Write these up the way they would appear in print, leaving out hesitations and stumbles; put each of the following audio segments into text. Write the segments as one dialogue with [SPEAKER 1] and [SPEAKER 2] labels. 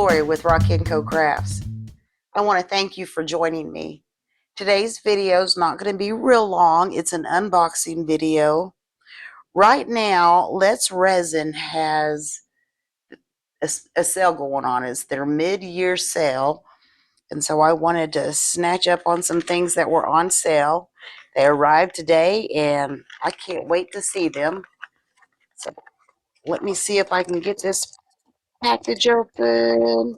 [SPEAKER 1] Lori with Rock & Co Crafts. I want to thank you for joining me. Today's video is not going to be real long. It's an unboxing video. Right now, Let's Resin has a sale going on. It's their mid-year sale. And so I wanted to snatch up on some things that were on sale. They arrived today and I can't wait to see them. So let me see if I can get this package open.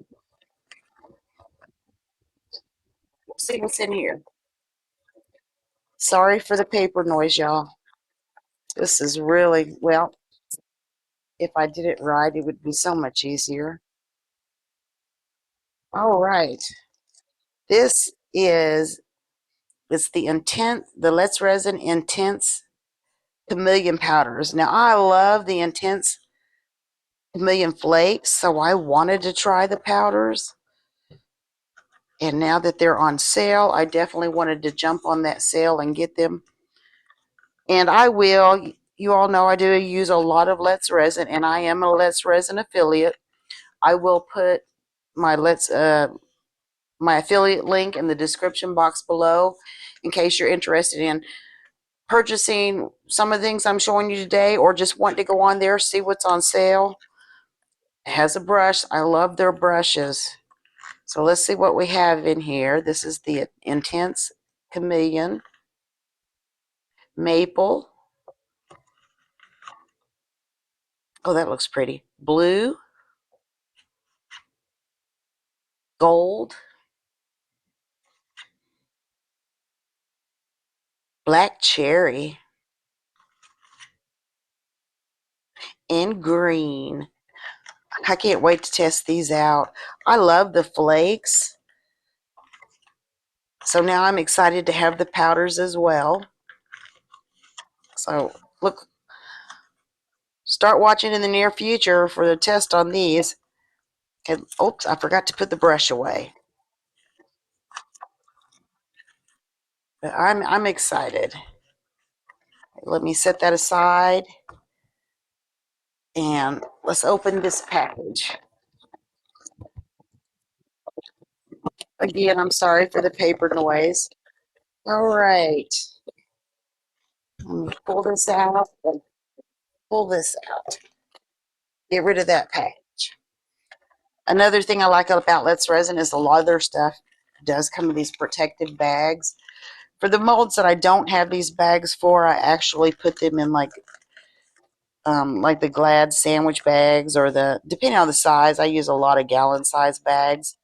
[SPEAKER 1] Let's see what's in here. Sorry for the paper noise, y'all. This is really, well, if I did it right, it would be so much easier. All right. This is, it's the Let's Resin Intense Chameleon Powders. Now, I love the Intense Chameleon Flakes, so I wanted to try the powders. And now that they're on sale, I definitely wanted to jump on that sale and get them. And I will. You all know I do use a lot of Let's Resin, and I am a Let's Resin affiliate. I will put my my affiliate link in the description box below in case you're interested in purchasing some of the things I'm showing you today, or just want to go on there, see what's on sale. It has a brush. I love their brushes. So let's see what we have in here. This is the Intense Chameleon Maple. Oh, that looks pretty. Blue, gold, black cherry, and green. I can't wait to test these out. I love the flakes. So now I'm excited to have the powders as well. So look, start watching in the near future for the test on these. And, oops, I forgot to put the brush away. But I'm excited. Let me set that aside. And let's open this package. Again, I'm sorry for the paper noise. All right. Let me pull this out and pull this out. Get rid of that package. Another thing I like about Let's Resin is a lot of their stuff does come in these protective bags. For the molds that I don't have these bags for, I actually put them in like the Glad sandwich bags, or depending on the size, I use a lot of gallon size bags.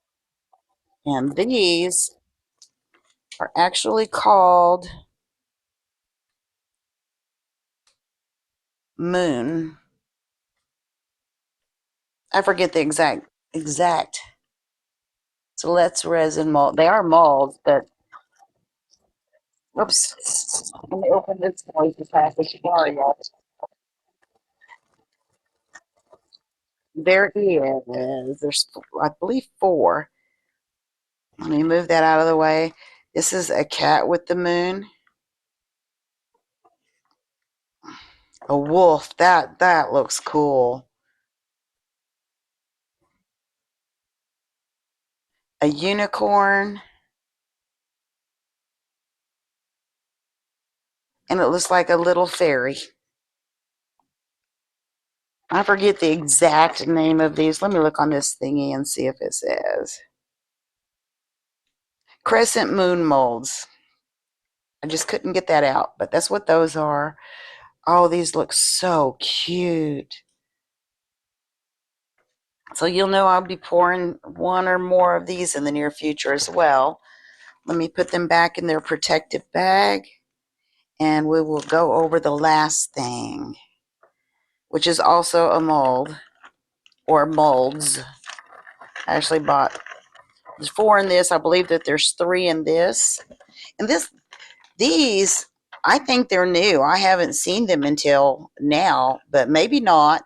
[SPEAKER 1] And these are actually called Moon. I forget the exact. So Let's Resin mold. They are molds, but oops. Let me open this noisy package. Sorry, y'all. There is. There's, I believe, 4. Let me move that out of the way. This is a cat with the moon. A wolf. That looks cool. A unicorn. And it looks like a little fairy. I forget the exact name of these. Let me look on this thingy and see if it says. Crescent moon molds. I just couldn't get that out, but that's what those are. Oh, these look so cute. So you'll know I'll be pouring one or more of these in the near future as well. Let me put them back in their protective bag, and we will go over the last thing, which is also a mold, or molds. I actually bought, there's 4 in this. I believe that there's 3 in this. And these, I think they're new. I haven't seen them until now, but maybe not.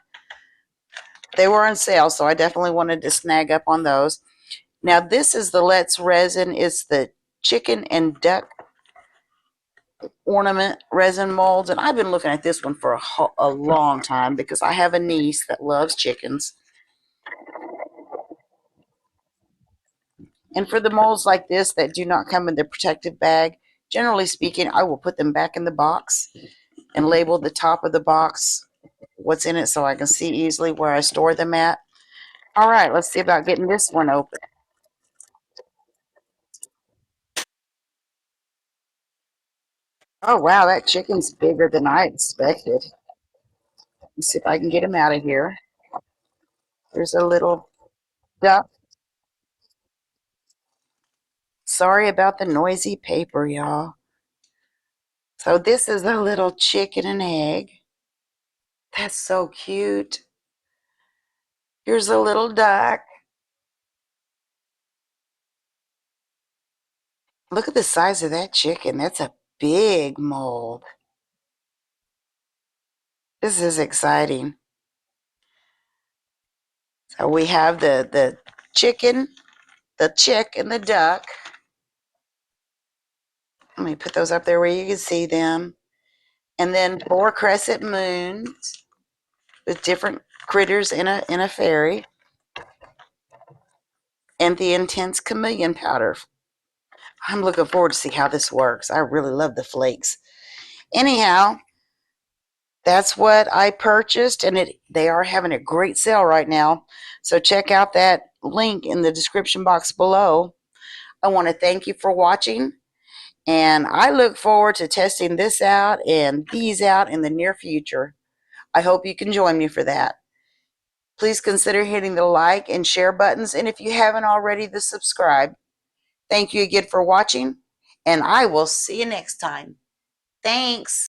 [SPEAKER 1] They were on sale, so I definitely wanted to snag up on those. Now, this is the Let's Resin. It's the chicken and duck ornament resin molds, and I've been looking at this one for a long time because I have a niece that loves chickens. And for the molds like this that do not come in the protective bag, generally speaking, I will put them back in the box and label the top of the box what's in it so I can see easily where I store them at. All right, let's see about getting this one open. Oh, wow, that chicken's bigger than I expected. Let's see if I can get him out of here. There's a little duck. Sorry about the noisy paper, y'all. So this is a little chicken and egg. That's so cute. Here's a little duck. Look at the size of that chicken. That's a big mold. This is exciting. So we have the chicken, the chick, and the duck. Let me put those up there where you can see them. And then 4 crescent moons with different critters in a fairy. And the intense chameleon powder. I'm looking forward to see how this works. I really love the flakes. Anyhow, that's what I purchased, and they are having a great sale right now. So check out that link in the description box below. I want to thank you for watching, and I look forward to testing this out and these out in the near future. I hope you can join me for that. Please consider hitting the like and share buttons, and if you haven't already, the subscribe. Thank you again for watching, and I will see you next time. Thanks.